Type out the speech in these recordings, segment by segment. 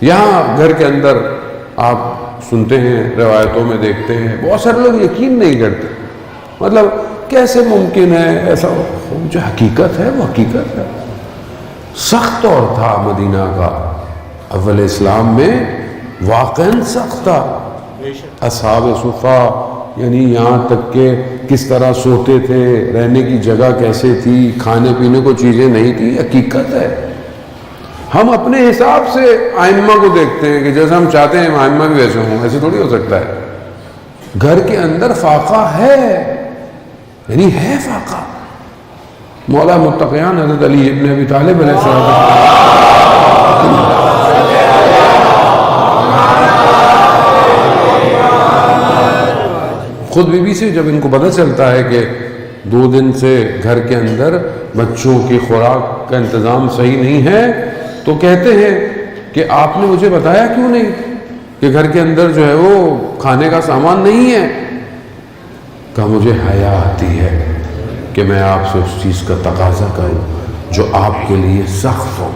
یہاں گھر کے اندر آپ سنتے ہیں، روایتوں میں دیکھتے ہیں، بہت سارے لوگ یقین نہیں کرتے، مطلب کیسے ممکن ہے ایسا؟ جو حقیقت ہے وہ حقیقت ہے۔ سخت دور تھا مدینہ کا اول اسلام میں، واقعاً سخت تھا۔ اصحاب صفا یعنی یہاں تک کہ کس طرح سوتے تھے، رہنے کی جگہ کیسے تھی، کھانے پینے کو چیزیں نہیں تھی، حقیقت ہے۔ ہم اپنے حساب سے ائمہ کو دیکھتے ہیں کہ جیسا ہم چاہتے ہیں ائمہ بھی ویسے ہوں، ایسے تھوڑی ہو سکتا ہے۔ گھر کے اندر فاقہ ہے، یعنی ہے فاقہ۔ مولا متقیان حضرت علی ابن ابی طالب علیہ السلام خود بی بی سے جب ان کو پتہ چلتا ہے کہ 2 دن سے گھر کے اندر بچوں کی خوراک کا انتظام صحیح نہیں ہے، تو کہتے ہیں کہ آپ نے مجھے بتایا کیوں نہیں کہ گھر کے اندر جو ہے وہ کھانے کا سامان نہیں ہے؟ کہا مجھے حیا آتی ہے کہ میں آپ سے اس چیز کا تقاضا کروں جو آپ کے لیے سخت ہو۔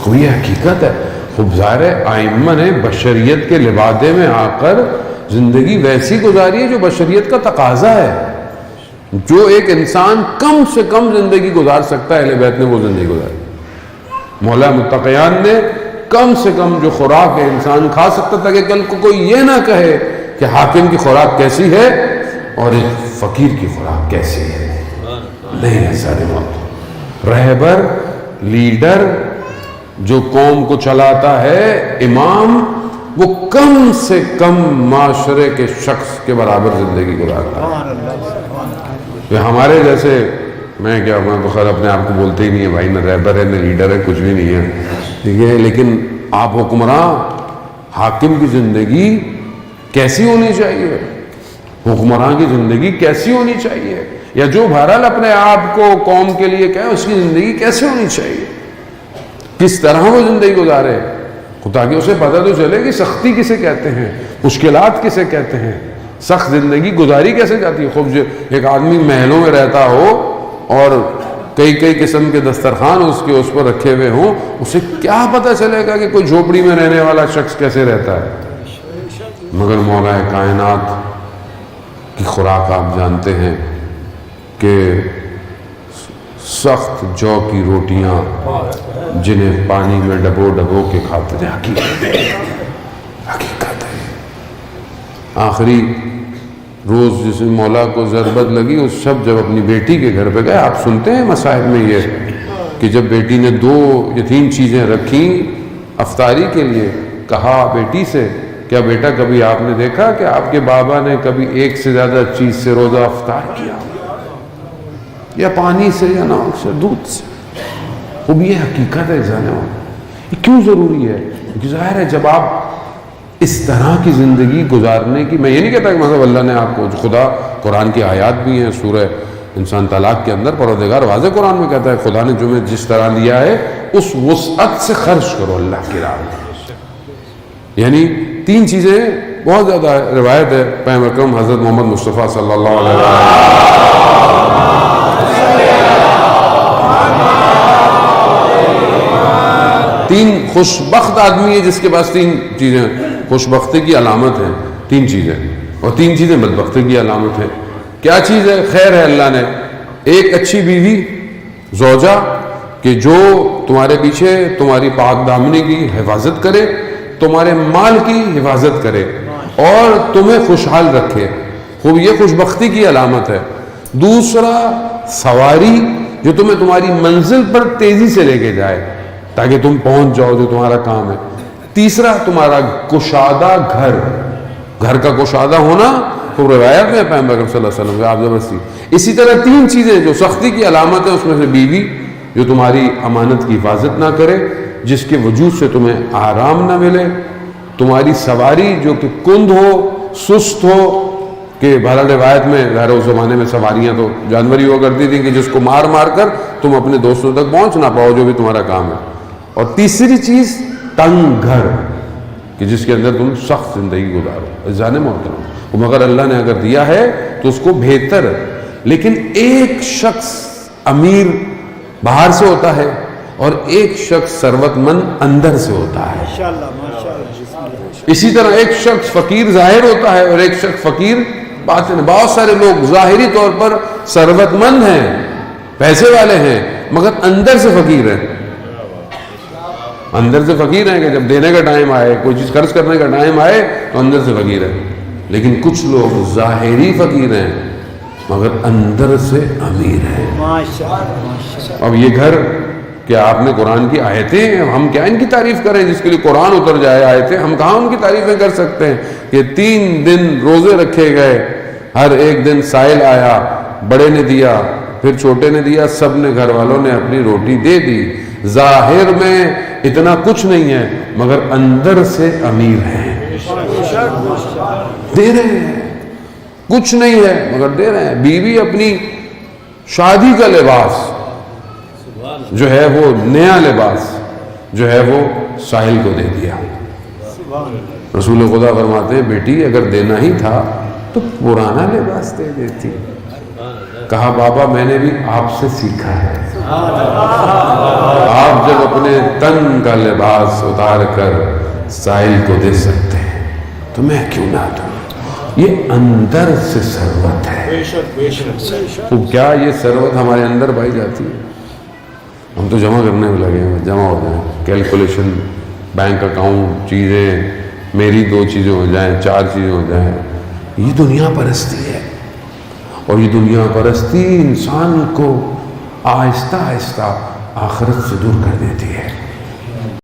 خوب یہ حقیقت ہے۔ خوب ظاہر ہے ائمہ نے بشریت کے لبادے میں آ کر زندگی ویسی گزاری ہے جو بشریت کا تقاضا ہے۔ جو ایک انسان کم سے کم زندگی گزار سکتا ہے، اہل بیت نے وہ زندگی گزاری۔ مولا متقیان نے کم سے کم جو خوراک ہے انسان کھا سکتا تھا کہ کل کو کوئی یہ نہ کہے کہ حاکم کی خوراک کیسی ہے اور ایک فقیر کی خوراک کیسی ہے۔ نہیں ہے سارے موت۔ رہبر، لیڈر جو قوم کو چلاتا ہے، امام، وہ کم سے کم معاشرے کے شخص کے برابر زندگی گزارتا ہے۔ یہ ہمارے جیسے، میں کیا، میں بخیر اپنے آپ کو بولتے ہی نہیں ہے بھائی، نہ رہبر ہے نہ لیڈر ہے، کچھ بھی نہیں ہے، ٹھیک ہے، لیکن آپ حکمراں، حاکم کی زندگی کیسی ہونی چاہیے، حکمراں کی زندگی کیسی ہونی چاہیے، یا جو بہرحال اپنے آپ کو قوم کے لیے کہے اس کی زندگی کیسے ہونی چاہیے، کس طرح وہ زندگی گزارے، تاکہ اسے پتہ تو چلے کہ سختی کسے کہتے ہیں، مشکلات کسے کہتے ہیں، سخت زندگی گزاری کیسے جاتی ہے۔ خوب جو ایک آدمی محلوں میں رہتا ہو اور کئی قسم کے دسترخوان اس پر رکھے ہوئے ہوں، اسے کیا پتہ چلے گا کہ کوئی جھوپڑی میں رہنے والا شخص کیسے رہتا ہے۔ مگر مولا کائنات کی خوراک آپ جانتے ہیں کہ سخت جو کی روٹیاں جنہیں پانی میں ڈبو ڈبو کے کھاتے تھے، حقیقت ہے۔ آخری روز جس مولا کو ضربت لگی اس شب جب اپنی بیٹی کے گھر پہ گئے، آپ سنتے ہیں مصائب میں یہ کہ جب بیٹی نے 2 یا 3 چیزیں رکھیں افطاری کے لیے، کہا بیٹی سے کیا بیٹا کبھی آپ نے دیکھا کہ آپ کے بابا نے کبھی 1 سے زیادہ چیز سے روزہ افطار کیا، یا پانی سے یا نمک سے، دودھ سے؟ وہ بھی یہ حقیقت ہے جانے، یہ کیوں ضروری ہے؟ کیونکہ ظاہر ہے جب آپ اس طرح کی زندگی گزارنے کی، میں یہ نہیں کہتا کہ مطلب اللہ نے آپ کو، خدا قرآن کی آیات بھی ہیں، سورہ انسان طلاق کے اندر پروردگار واضح قرآن میں کہتا ہے خدا نے تمہیں جس طرح دیا ہے اس وسعت سے خرچ کرو اللہ کی راہ میں۔ یعنی 3 چیزیں بہت زیادہ روایت ہے، پیغمبر اکرم حضرت محمد مصطفیٰ صلی اللہ علیہ وسلم، 3 خوشبخت آدمی ہے جس کے پاس 3 چیزیں خوشبختی کی علامت ہیں، 3 چیزیں، اور 3 چیزیں بدبختی کی علامت ہیں۔ کیا چیز ہے؟ خیر ہے اللہ نے، ایک اچھی بیوی، زوجہ، کہ جو تمہارے پیچھے تمہاری پاک دامنی کی حفاظت کرے، تمہارے مال کی حفاظت کرے اور تمہیں خوشحال رکھے، خوب یہ خوشبختی کی علامت ہے۔ دوسرا سواری، جو تمہیں تمہاری منزل پر تیزی سے لے کے جائے تاکہ تم پہنچ جاؤ جو تمہارا کام ہے۔ تیسرا تمہارا کشادہ گھر کا کشادہ ہونا، تو روایت میں پیغمبر صلی اللہ علیہ وسلم آپ زبردستی۔ اسی طرح 3 چیزیں جو سختی کی علامت ہیں، اس میں سے بیوی جو تمہاری امانت کی حفاظت نہ کرے، جس کے وجود سے تمہیں آرام نہ ملے، تمہاری سواری جو کہ کند ہو، سست ہو، کہ بہرحال روایت میں ظاہر اس زمانے میں سواریاں تو جانور ہی ہوا کرتی تھیں کہ جس کو مار مار کر تم اپنے دوستوں تک پہنچ نہ پاؤ جو بھی تمہارا کام ہے۔ اور تیسری چیز تنگ گھر، کہ جس کے اندر تم سخت زندگی گزارو۔ جان محترم، مگر اللہ نے اگر دیا ہے تو اس کو بہتر، لیکن ایک شخص امیر باہر سے ہوتا ہے اور ایک شخص ثروت مند اندر سے ہوتا ہے. ماشاءاللہ ماشاءاللہ. اسی طرح ایک شخص فقیر ظاہر ہوتا ہے اور ایک شخص فقیر باطن. بہت سارے لوگ ظاہری طور پر ثروت مند ہیں, پیسے والے ہیں, مگر اندر سے فقیر ہیں. اندر سے فقیر ہیں کہ جب دینے کا ٹائم آئے, کوئی چیز خرچ کرنے کا ٹائم آئے تو اندر سے فقیر ہے. لیکن کچھ لوگ ظاہری فقیر ہیں مگر اندر سے امیر ہیں. ماشاءاللہ. اب یہ گھر, کیا آپ نے قرآن کی آیتیں ہیں, ہم کیا ان کی تعریف کریں جس کے لیے قرآن اتر جائے آیتیں, ہم کہاں ان کی تعریفیں کر سکتے ہیں. کہ 3 دن روزے رکھے گئے, ہر ایک دن سائل آیا, بڑے نے دیا, پھر چھوٹے نے دیا, سب نے گھر والوں نے اپنی روٹی دے دی. ظاہر میں اتنا کچھ نہیں ہے مگر اندر سے امیر ہیں, دے رہے ہیں. کچھ نہیں ہے مگر دے رہے ہیں. بیوی اپنی شادی کا لباس جو ہے, وہ نیا لباس جو ہے, وہ ساحل کو دے دیا. رسول خدا فرماتے ہیں بیٹی اگر دینا ہی تھا تو پرانا لباس دے دیتی. کہا بابا میں نے بھی آپ سے سیکھا ہے, آپ جب اپنے تن کا لباس اتار کر ساحل کو دے سکتے ہیں تو میں کیوں نہ دوں. یہ اندر سے ثروت ہے. تو کیا یہ ثروت ہمارے اندر پائی جاتی ہے؟ ہم تو جمع کرنے میں لگے ہیں, جمع ہو جائیں, کیلکولیشن, بینک اکاؤنٹ, چیزیں, میری 2 چیزیں ہو جائیں, 4 چیزیں ہو جائیں. یہ دنیا پرستی ہے, اور یہ دنیا پرستی انسان کو آہستہ آہستہ آخرت سے دور کر دیتی ہے.